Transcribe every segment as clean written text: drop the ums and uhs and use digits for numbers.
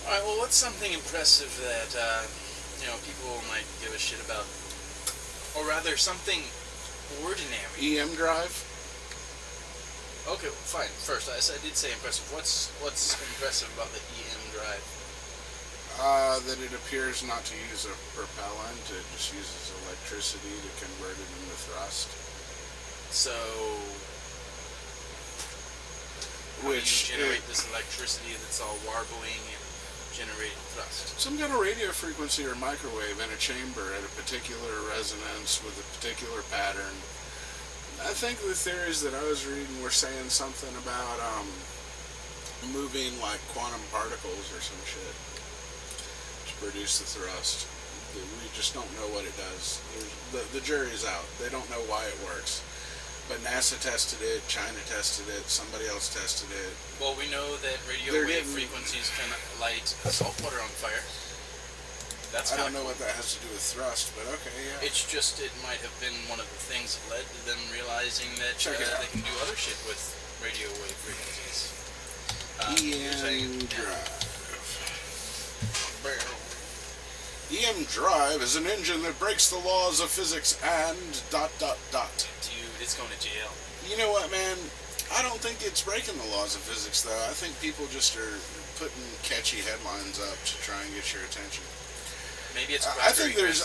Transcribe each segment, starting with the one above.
Alright, well, what's something impressive that, people might give a shit about? Or rather, something ordinary. EM drive? Okay, fine. First, I did say impressive. What's impressive about the EM drive? That it appears not to use a propellant. It just uses electricity to convert it into thrust. So, how do you generate this electricity that's all warbling and generating thrust? Some kind of radio frequency or microwave in a chamber at a particular resonance with a particular pattern. I think the theories that I was reading were saying something about moving like quantum particles or some shit to produce the thrust. We just don't know what it does. The jury's out. They don't know why it works. But NASA tested it, China tested it, somebody else tested it. Well, we know that radio wave frequencies can light salt water on fire. That's I don't know what that has to do with thrust, but okay, yeah. It's just, it might have been one of the things that led to them realizing that they can do other shit with radio wave frequencies. EM drive. EM drive is an engine that breaks the laws of physics and ... Dude, it's going to jail. You know what, man? I don't think it's breaking the laws of physics, though. I think people just are putting catchy headlines up to try and get your attention. Maybe it's I think there's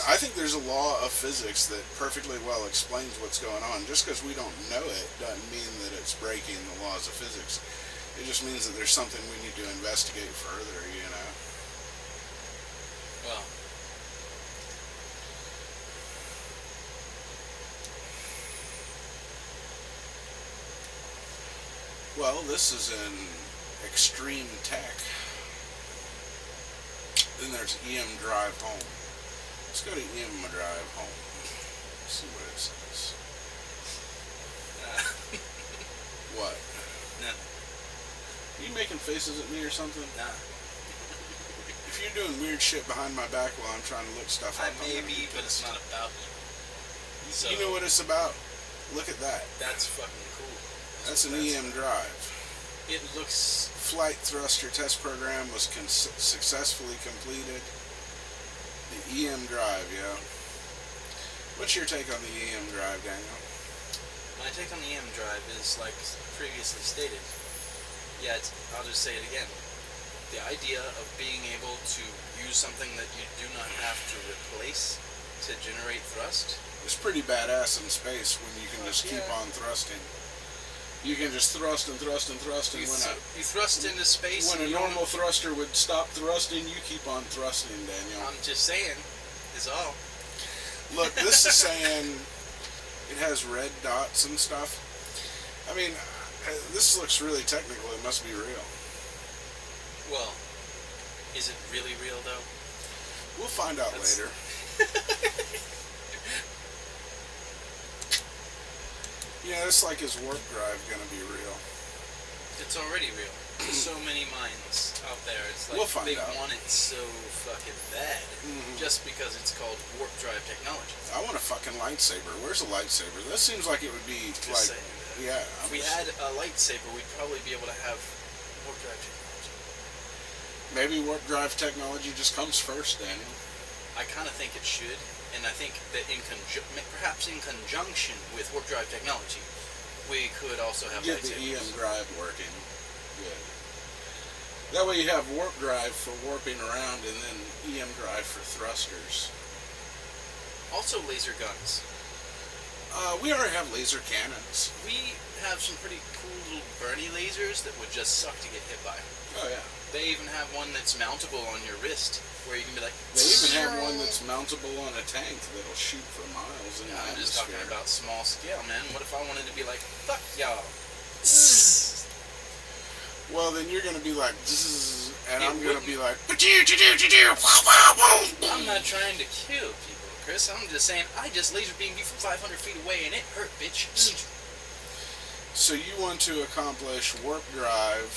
a law of physics that perfectly well explains what's going on. Just because we don't know it doesn't mean that it's breaking the laws of physics. It just means that there's something we need to investigate further, you know? Well, this is in extreme tech. Then there's EM drive home. Let's go to EM drive home. Let's see what it says. What? No. Are you making faces at me or something? Nah. If you're doing weird shit behind my back while I'm trying to look stuff up, I may be, but it's not about you. So, you know what it's about? Look at that. That's fucking cool. That's an EM drive. It looks... Flight thruster test program was successfully completed. The EM drive, yo. What's your take on the EM drive, Daniel? My take on the EM drive is, like previously stated, yet I'll just say it again. The idea of being able to use something that you do not have to replace to generate thrust. It's pretty badass in space when you can just keep on thrusting. You can just thrust and thrust and thrust, and you thrust into space. When a normal thruster would stop thrusting, you keep on thrusting, Daniel. I'm just saying, is all. Look, this is saying it has red dots and stuff. I mean, this looks really technical. It must be real. Well, is it really real though? We'll find out later. Yeah, it's like, is warp drive gonna be real? It's already real. There's so many minds out there. It's like they want it so fucking bad, just because it's called warp drive technology. I want a fucking lightsaber. Where's a lightsaber? That seems like it would be just like, saying. Yeah. If we had a lightsaber, we'd probably be able to have warp drive technology. Maybe warp drive technology just comes first, Daniel. I kind of think it should. And I think that perhaps in conjunction with warp drive technology, we could also have get the EM drive working. Good. That way you have warp drive for warping around, and then EM drive for thrusters. Also laser guns. We already have laser cannons. We have some pretty cool little Bernie lasers that would just suck to get hit by. Oh yeah. They even have one that's mountable on your wrist, where you can be like... They even have one that's mountable on a tank that'll shoot for miles in the atmosphere. I'm just talking about small scale, man. What if I wanted to be like, fuck y'all? Well, then you're going to be like, and I'm going to be like, I'm not trying to kill people, Chris. I'm just saying, I just laser beamed you from 500 feet away, and it hurt, bitch. So you want to accomplish warp drive...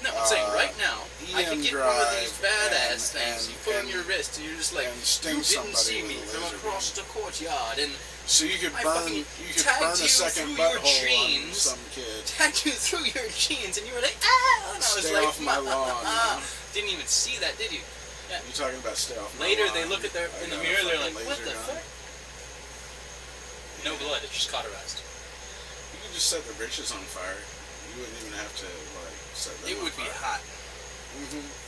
No, I'm saying right now, I can get one of these badass things you put on your wrist, and you're just like, you didn't see me from across the courtyard, and so you could burn a second butthole on some kid. Tagged you through your jeans, and you were like, ah! And I was Stay like, off my lawn. Didn't didn't even see that, did you? Yeah. You talking about stay off my Later, lawn? they look at their in the mirror. They're like, "What the fuck?" No blood. It's just cauterized. You could just set the britches on fire. You wouldn't even have to like set them. It would be hot. Mm-hmm.